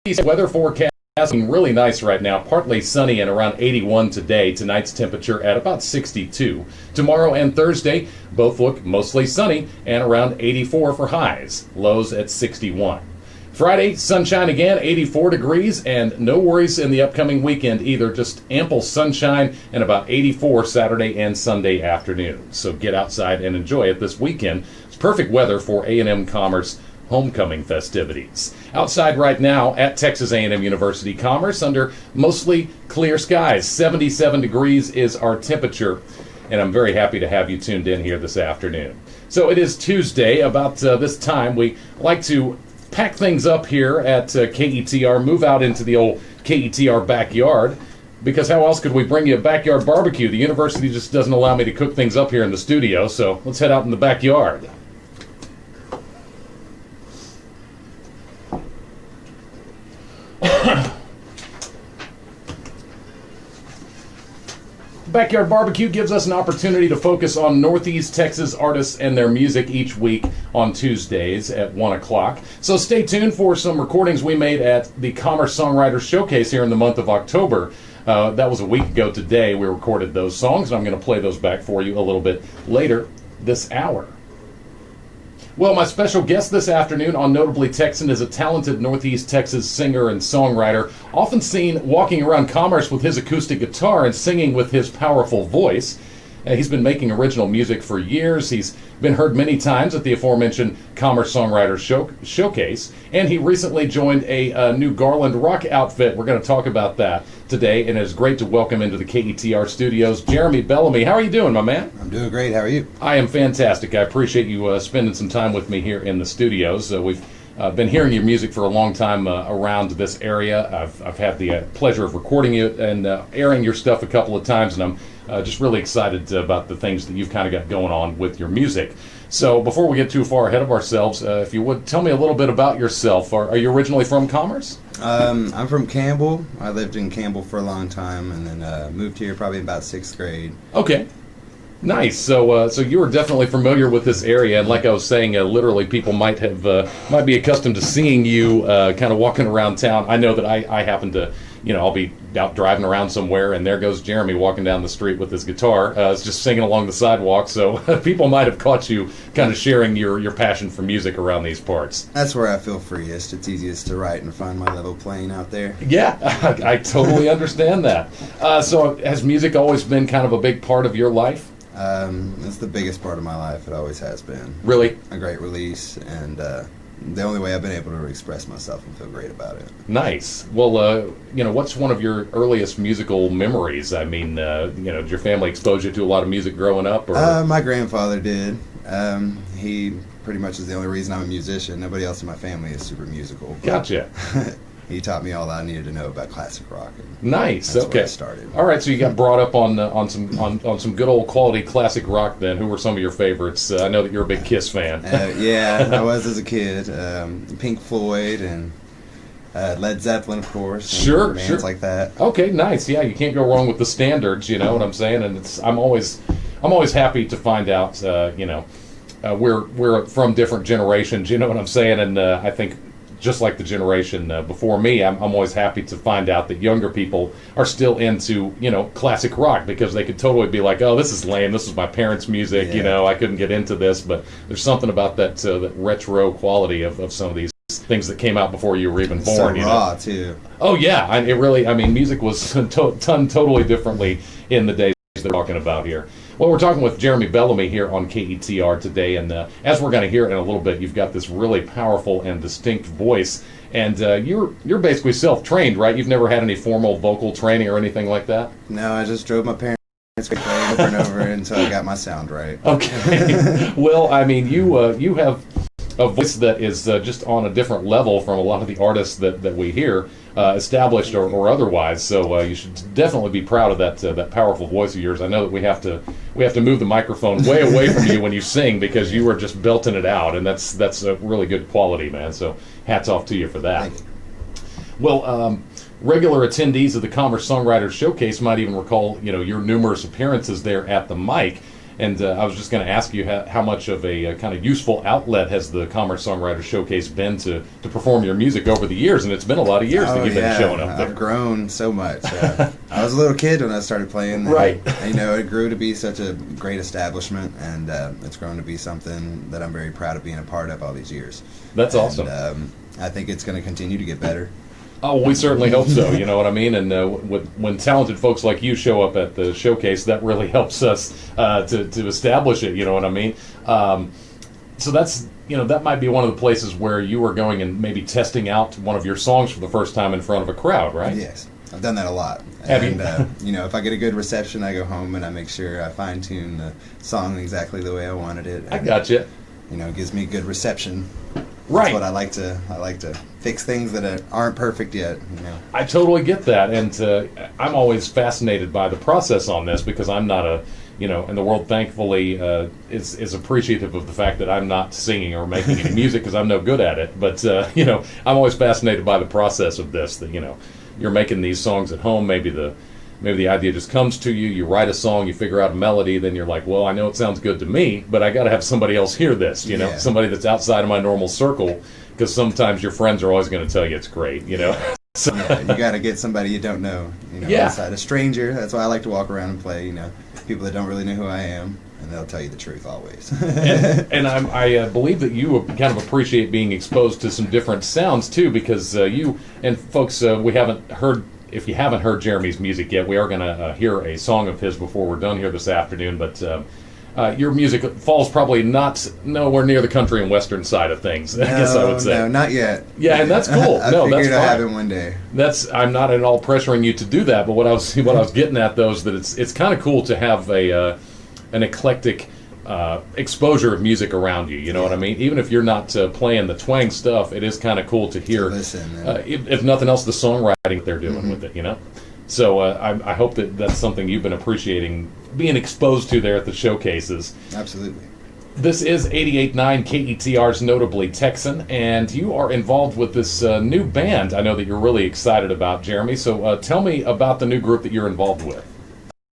Weather forecast looking really nice right now. Partly sunny and around 81 today. Tonight's temperature at about 62. Tomorrow and Thursday both look mostly sunny and around 84 for highs. Lows at 61. Friday, sunshine again, 84 degrees, and no worries in the upcoming weekend either. Just ample sunshine and about 84 Saturday and Sunday afternoon. So get outside and enjoy it this weekend. It's perfect weather for A&M Commerce homecoming festivities. Outside right now at Texas A&M University Commerce under mostly clear skies. 77 degrees is our temperature, and I'm very happy to have you tuned in here this afternoon. So it is Tuesday. About this time, we like to pack things up here at KETR, move out into the old KETR backyard, because how else could we bring you a backyard barbecue? The university just doesn't allow me to cook things up here in the studio, so let's head out in the backyard. Backyard Barbecue gives us an opportunity to focus on Northeast Texas artists and their music each week on Tuesdays at 1 o'clock. So stay tuned for some recordings we made at the Commerce Songwriters Showcase here in the month of October. That was a week ago today. We recorded those songs, and I'm going to play those back for you a little bit later this hour. Well, my special guest this afternoon on Notably Texan is a talented Northeast Texas singer and songwriter, often seen walking around Commerce with his acoustic guitar and singing with his powerful voice. He's been making original music for years. He's been heard many times at the aforementioned Commerce Songwriters Showcase, and he recently joined a new Garland rock outfit. We're going to talk about that today, and it's great to welcome into the KETR studios Jeremy Bellamy. How are you doing, my man? I'm doing great. How are you? I am fantastic. I appreciate you spending some time with me here in the studios. We've been hearing your music for a long time around this area. I've had the pleasure of recording it and airing your stuff a couple of times, and I'm just really excited about the things that you've kind of got going on with your music. So before we get too far ahead of ourselves, if you would, tell me a little bit about yourself. Are you originally from Commerce? I'm from Campbell. I lived in Campbell for a long time, and then moved here probably about 6th grade. Okay. Nice. So you were definitely familiar with this area, and like I was saying, literally people might be accustomed to seeing you kind of walking around town. I know that I happen to, I'll be out driving around somewhere, and there goes Jeremy walking down the street with his guitar. It's just singing along the sidewalk, so people might have caught you kind of sharing your passion for music around these parts. That's where I feel freest. It's easiest to write and find my level playing out there. Yeah, I totally understand that. So has music always been kind of a big part of your life? It's the biggest part of my life. It always has been. Really? A great release, and the only way I've been able to express myself and feel great about it. Nice. Well, what's one of your earliest musical memories? I mean, did your family expose you to a lot of music growing up? Or? My grandfather did. He pretty much is the only reason I'm a musician. Nobody else in my family is super musical. Gotcha. He taught me all that I needed to know about classic rock. Nice. That's okay. Where I started. All right. So you got brought up on some good old quality classic rock. Then, who were some of your favorites? I know that you're a big Kiss fan. Yeah, I was as a kid. Pink Floyd and Led Zeppelin, of course. Sure, bands like that. Okay. Nice. Yeah, you can't go wrong with the standards. You know what I'm saying? And I'm always happy to find out. We're from different generations. You know what I'm saying? And I think, just like the generation before me, I'm always happy to find out that younger people are still into, classic rock, because they could totally be like, oh, this is lame, this is my parents' music, yeah. I couldn't get into this, but there's something about that retro quality of some of these things that came out before you were even born. So raw, too. Oh, yeah, music was done totally differently in the days they're talking about here. Well, we're talking with Jeremy Bellamy here on KETR today, and as we're going to hear in a little bit, you've got this really powerful and distinct voice, and you're basically self-trained, right? You've never had any formal vocal training or anything like that? No, I just drove my parents crazy over and over until I got my sound right. Okay. Well, I mean, you have a voice that is just on a different level from a lot of the artists that we hear, established or otherwise. So you should definitely be proud of that powerful voice of yours. I know that we have to move the microphone way away from you when you sing, because you are just belting it out, and that's a really good quality, man. So hats off to you for that. Thank you. Well, regular attendees of the Commerce Songwriters Showcase might even recall, your numerous appearances there at the mic. And I was just going to ask you how much of a kind of useful outlet has the Commerce Songwriter Showcase been to perform your music over the years? And it's been a lot of years that you've been showing up there. I've grown so much. I was a little kid when I started playing. Right. And, it grew to be such a great establishment, and it's grown to be something that I'm very proud of being a part of all these years. That's awesome. I think it's going to continue to get better. Oh, we certainly hope so. You know what I mean? And when talented folks like you show up at the showcase, that really helps us to establish it. You know what I mean? So that's, that might be one of the places where you are going and maybe testing out one of your songs for the first time in front of a crowd, right? Yes, I've done that a lot. Have you? If I get a good reception, I go home and I make sure I fine tune the song exactly the way I wanted it. And, I gotcha. It gives me good reception. Right. That's what I like to fix things that aren't perfect yet. I totally get that, and I'm always fascinated by the process on this because I'm not and the world thankfully is appreciative of the fact that I'm not singing or making any music because I'm no good at it. But I'm always fascinated by the process of this. That you're making these songs at home. Maybe the idea just comes to you. You write a song, you figure out a melody, then you're like, well, I know it sounds good to me, but I got to have somebody else hear this. Somebody that's outside of my normal circle, because sometimes your friends are always going to tell you it's great. So, you got to get somebody you don't know. Outside a stranger. That's why I like to walk around and play. People that don't really know who I am, and they'll tell you the truth always. and I believe that you kind of appreciate being exposed to some different sounds too, because you and folks, we haven't heard. If you haven't heard Jeremy's music yet, we are going to hear a song of his before we're done here this afternoon. But your music falls probably nowhere near the country and western side of things. I guess I would say. No, not yet. Yeah, and that's cool. I figured I'd have it one day. I'm not at all pressuring you to do that. But what I was getting at though is that it's kind of cool to have an eclectic exposure of music around you. You know what I mean? Even if you're not playing the twang stuff, it is kind of cool to hear. Listen, if nothing else, the songwriting that they're doing with it. So I hope that's something you've been appreciating, being exposed to there at the showcases. Absolutely. This is 88.9 KETR's Notably Texan, and you are involved with this new band I know that you're really excited about, Jeremy. So tell me about the new group that you're involved with.